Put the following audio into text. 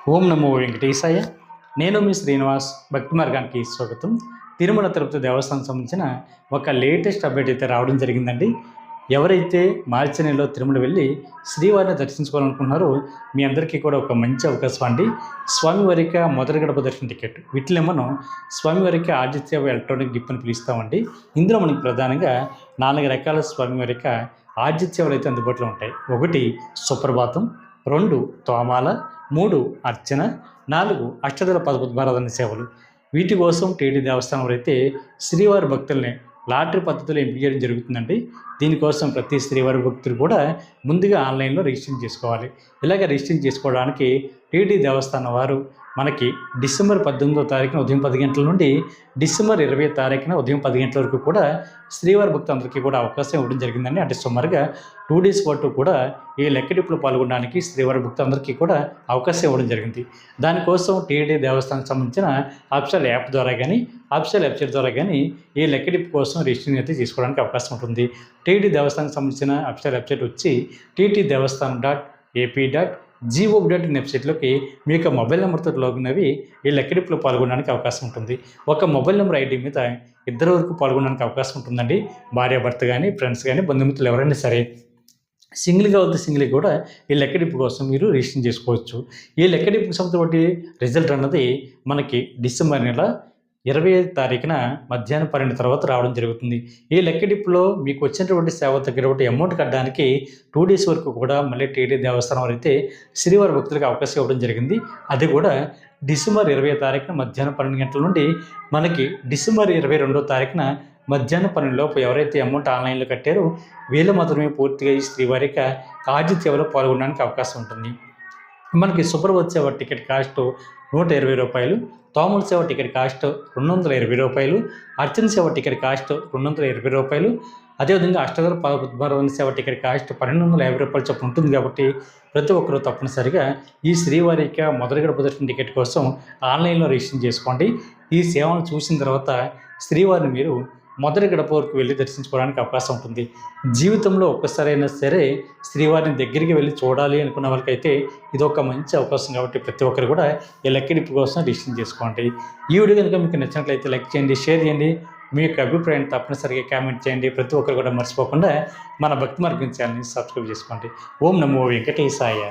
ఓం నమో వెంకటేశాయ. నేను మీ శ్రీనివాస్. భక్తి మార్గానికి స్వాగతం. తిరుమల తిరుపతి దేవస్థానం సంబంధించిన ఒక లేటెస్ట్ అప్డేట్ అయితే రావడం జరిగిందండి. ఎవరైతే మార్చి నెలలో తిరుమల వెళ్ళి శ్రీవారిని దర్శించుకోవాలనుకుంటున్నారో మీ అందరికీ కూడా ఒక మంచి అవకాశం అండి. స్వామివారిక మొదటి గడప దర్శన టికెట్ వీటిలో మనం స్వామివారిక ఆర్జిత ఎలక్ట్రానిక్ డిప్ అని పిలుస్తామండి. ఇందులో మనకి ప్రధానంగా 4 రకాల స్వామివారిక ఆర్జిత సేవలు అయితే అందుబాటులో ఉంటాయి. 1 సుప్రభాతం, 2 తోమాల, 3 అర్చన, 4 అష్టదళ పద్మారాధన సేవలు. వీటి కోసం టీటీ దేవస్థానం అయితే శ్రీవారి భక్తుల్ని లాటరీ పద్ధతిలో ఎంపిక చేయడం జరుగుతుందండి. దీనికోసం ప్రతి శ్రీవారి భక్తులు కూడా ముందుగా ఆన్లైన్లో రిజిస్ట్రేషన్ చేసుకోవాలి. ఇలాగ రిజిస్ట్రేషన్ చేసుకోవడానికి టీటీ దేవస్థానం వారు మనకి డిసెంబర్ 18వ తారీఖున ఉదయం 10 గంటల నుండి డిసెంబర్ 20వ తారీఖున ఉదయం 10 గంటల వరకు కూడా శ్రీవారి భక్తులందరికీ కూడా అవకాశం ఇవ్వడం జరిగిందండి. అంటే సుమారుగా 2 డేస్ పాటు కూడా ఈ లెక్కడిప్పులో పాల్గొనడానికి శ్రీవారి భక్తులందరికీ కూడా అవకాశం ఇవ్వడం జరిగింది. దానికోసం టీటీ దేవస్థానానికి సంబంధించిన అఫీషియల్ యాప్ ద్వారా కానీ అఫీషియల్ వెబ్సైట్ ద్వారా కానీ ఈ లెక్కడిప్పు కోసం రిజిస్ట్రేషన్ అయితే తీసుకోవడానికి అవకాశం ఉంటుంది. టీటీ దేవస్థానానికి సంబంధించిన అఫీషియల్ వెబ్సైట్ వచ్చి ttdevaస్థానం.ap.gov.in వెబ్సైట్లోకి మీ యొక్క మొబైల్ నెంబర్తో లాగిన్ అవి ఈ లెక్కడిప్పులో పాల్గొనడానికి అవకాశం ఉంటుంది. ఒక మొబైల్ నెంబర్ ఐడి మీద 2 వరకు పాల్గొనడానికి అవకాశం ఉంటుందండి. భార్యాభర్త కానీ, ఫ్రెండ్స్ కానీ, బంధుమిత్రులు ఎవరైనా సరే సింగిల్గా వద్ద సింగిల్ కూడా ఈ లెక్కడిప్పు కోసం మీరు రిజిస్ట్రేషన్ చేసుకోవచ్చు. ఈ లెక్కడిప్పుకు సంబంధించిన రిజల్ట్ అన్నది మనకి డిసెంబర్ నెల 25వ తారీఖున మధ్యాహ్నం 12 తర్వాత రావడం జరుగుతుంది. ఈ లెక్కడిప్పులో మీకు వచ్చినటువంటి సేవ తగ్గినటువంటి అమౌంట్ కట్టడానికి 2 డేస్ వరకు కూడా మళ్ళీ టీటీ దేవస్థానం అయితే శ్రీవారి భక్తులకు అవకాశం ఇవ్వడం జరిగింది. అది కూడా డిసెంబర్ 20వ తారీఖున మధ్యాహ్నం 12 గంటల నుండి మనకి డిసెంబర్ 22వ తారీఖున మధ్యాహ్నం 12 లోపు ఎవరైతే అమౌంట్ ఆన్లైన్లో కట్టారో వీళ్ళు మాత్రమే పూర్తిగా ఈ శ్రీవారిక ఆర్జిత సేవలో పాల్గొనడానికి అవకాశం ఉంటుంది. మనకి సుప్రభాత సేవ టికెట్ కాస్ట్ 120 రూపాయలు, తోమల సేవ టికెట్ కాస్ట్ 220 రూపాయలు, అర్చన సేవ టికెట్ కాస్ట్ 220 రూపాయలు, అదేవిధంగా అష్టదళ పద్మారాధన సేవ టికెట్ కాస్ట్ 1250 రూపాయలు చొప్పున ఉంటుంది. కాబట్టి ప్రతి ఒక్కరూ తప్పనిసరిగా ఈ శ్రీవారిక మొదటి గడప దర్శన టికెట్ కోసం ఆన్లైన్లో రిజిస్ట్రేషన్ చేసుకోండి. ఈ సేవను చూసిన తర్వాత శ్రీవారిని మీరు మొదటి గడప వరకు వెళ్ళి దర్శించుకోవడానికి అవకాశం ఉంటుంది. జీవితంలో ఒక్కసారైనా సరే శ్రీవారిని దగ్గరికి వెళ్ళి చూడాలి అనుకున్న వాళ్ళకైతే ఇది ఒక మంచి అవకాశం. కాబట్టి ప్రతి ఒక్కరు కూడా ఈ లెక్కడిప్పు కోసం రిజిస్ట్రేషన్ చేసుకోండి. ఈ వీడియో కనుక మీకు నచ్చినట్లయితే లైక్ చేయండి, షేర్ చేయండి, మీ యొక్క అభిప్రాయాన్ని తప్పనిసరిగా కామెంట్ చేయండి. ప్రతి ఒక్కరు కూడా మర్చిపోకుండా మన భక్తి మార్గం ఛానల్ని సబ్స్క్రైబ్ చేసుకోండి. ఓం నమో వెంకటేశాయ.